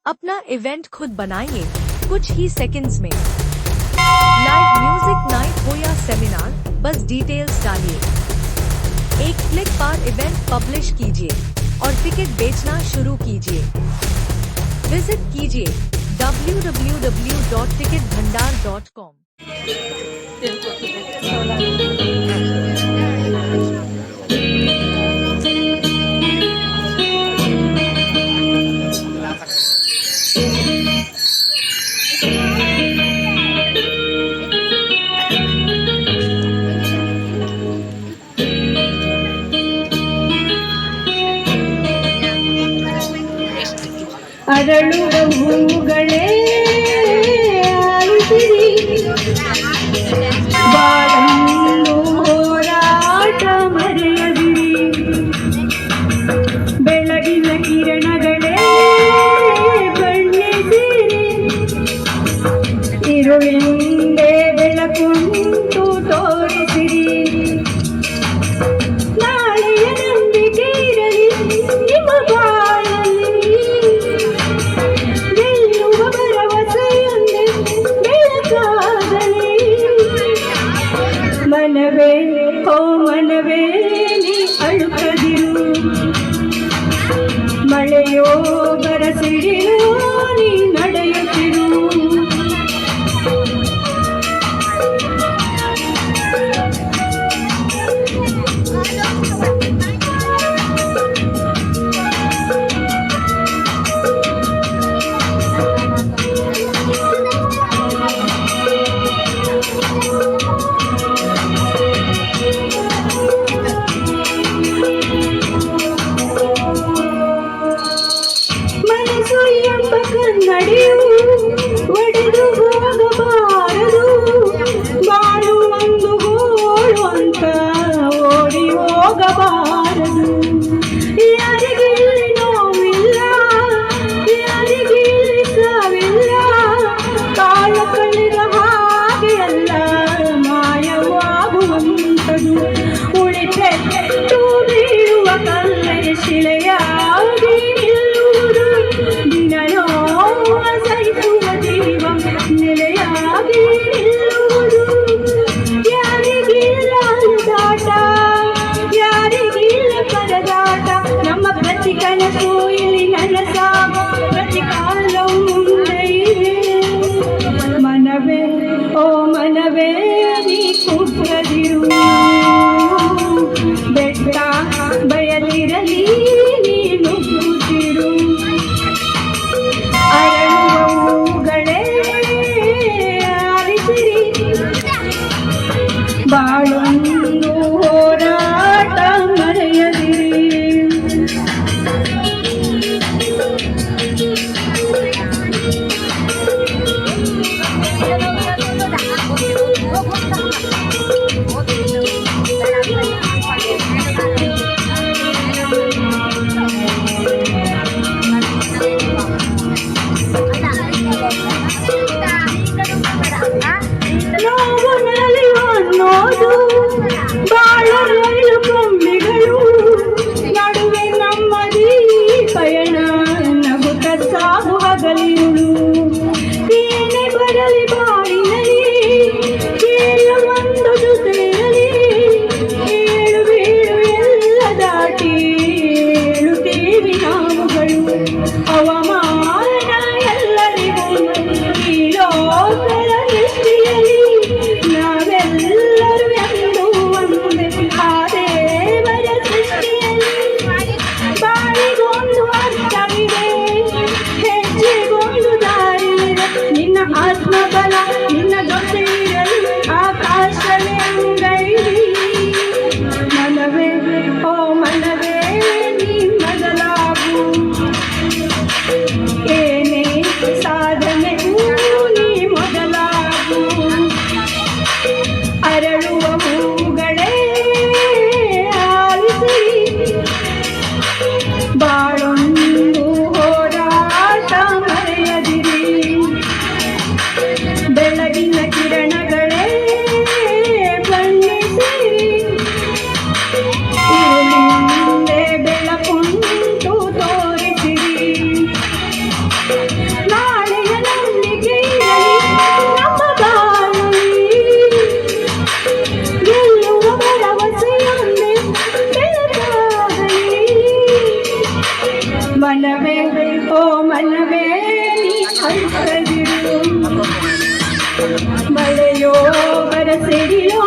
अपना इवेंट खुद बनाइए कुछ ही सेकंड्स में। लाइव म्यूजिक नाइट हो या सेमिनार, बस डिटेल्स डालिए। एक क्लिक पर इवेंट पब्लिश कीजिए और टिकट बेचना शुरू कीजिए। विजिट कीजिए www.ticketbhandar.com। ಅರಳುವ ಹೂಗಳೇ ಆಲಿಸಿರಿ, ಬಾಳನ್ನು ಹೋರಾಟ ಮರೆಯದಿರಿ. ಬೆಳಗಿನ ಕಿರಣಗಳೇ ಬಣ್ಣಿಸಿರಿ, ಇರುಳಿಂದೆ ಬೆಳಕುಂಟು ತೋರಿಸಿರಿ. ನಾಳೆಯ ನಂಬಿಕೆ ಇರಲಿ ನಿಮ್ಮ ಬಾಳಲ್ಲಿ, ಗೆಲ್ಲುವ ಭರವಸೆಯೊಂದೇ ಬೆಳಕಾಗಲಿ. ಮನವೇ ಓ ಮನವೇ ನೀ ಅಳುಕದಿರು, ಮಳೆಯೋ ಬರಸಿಡಿಯೋ ನೀ ನಡೆಯುತ್ತಿರು. ಮನಸ್ಸು ಎಂಬ ಕನ್ನಡಿಯು ಒಡೆದು ಹೋಗಬಾರದು, ಬಾಳು ಒಂದು ಗೋಳು ಅಂತ ಓಡಿ ಹೋಗಬಾರದು. ಯಾರಿಗೆ ಇಲ್ಲಿ ನೋವಿಲ್ಲ, ಯಾರಿಗೆ ಇಲ್ಲಿ ಸಾವಿಲ್ಲ, ಕಾಲ ಕಳೆದ ಹಾಗೆ ಎಲ್ಲ ಮಾಯವಾಗುವಂಥದು. ಉಳಿಪೆಟ್ಟು ಬೀಳುವ ಕಲ್ಲೆ ಶಿಲೆಯಾಗಿ ನಿಲ್ಲುವುದು, ದಿನ ನೋವ ಸಹಿಸುವ ಜೀವ ನೆಲೆಯಾಗಿ ನಿಲ್ಲುವುದು. ಯಾರಿಗಿಲ್ಲ ದಾಟ, ಯಾರಿಗಿಲ್ಲ ಪರದಾಟ, ನಮ್ಮ ಪ್ರತಿ ಕನಸು ಇಲ್ಲಿ ನನಸಾಗೋ ಪ್ರತಿ ಕಾಲವು ಮುಂದೆ ಇದೆ. ಮನವೇ ಓ ಮನವೇ ನೀ ಕುಗ್ಗದಿರು, ಬೆಟ್ಟ ಬಯಲಿರಲಿ ನೀ ನುಗ್ಗುತ್ತಿರು. ಅರಳುವ ಹೂಗಳೇ ಆಲಿಸಿರಿ, ಬಾಳೊಂದು ಹೋರಾಟ ಮರೆಯದಿರಿ. ನೋವು ನಲಿವು ಅನ್ನೋದು ಬಾಳರಳು ಕೊಂಬೆಗಳು, ನಡುವೆ ನಮ್ಮದೀ ಪಯಣ ನಗುತ್ತ ಸಾಗುವ ಗಲಿರುಳು. ಏನೇ ಬರಲಿ ಬಾಳಿನಲ್ಲಿ ಒಂದು ಜೊತೆಯಲ್ಲಿ, ಏಳು ಬೀಳು ಎಲ್ಲ ದಾಟಿ ಏಳುತ್ತೀವಿ ನಾವುಗಳು. ಅವಮಾನ ಎಲ್ಲರಿಗೂ ಈ ಲೋಕದ ದೃಷ್ಟಿಯಲ್ಲಿ, ನಾವೆಲ್ಲರೂ ಎಂದು ಒಂದೇ ಆ ದೇವರ ಸೃಷ್ಟಿಯಲ್ಲಿ. ಬಾಳಿಗೊಂದು ಅರ್ಥವಿದೆ, ಹೆಜ್ಜೆಗೊಂದು ದಾರಿಯಿದೆ, ನಿನ್ನ ಆತ್ಮಬಲ ನಿನ್ನ ಜೊತೆ ಇರಲಿ ಆಕಾಶವೇ ಅಂಗೈಲಿ. ಮನವೇ ಓ ಮನವೇ ನೀ ಮೊದಲಾಗು. ಮನವೇ ನೀ ಹಂಸದಿರು ಮಳೆಯೋ ಬರಸಿಡಿಯೋ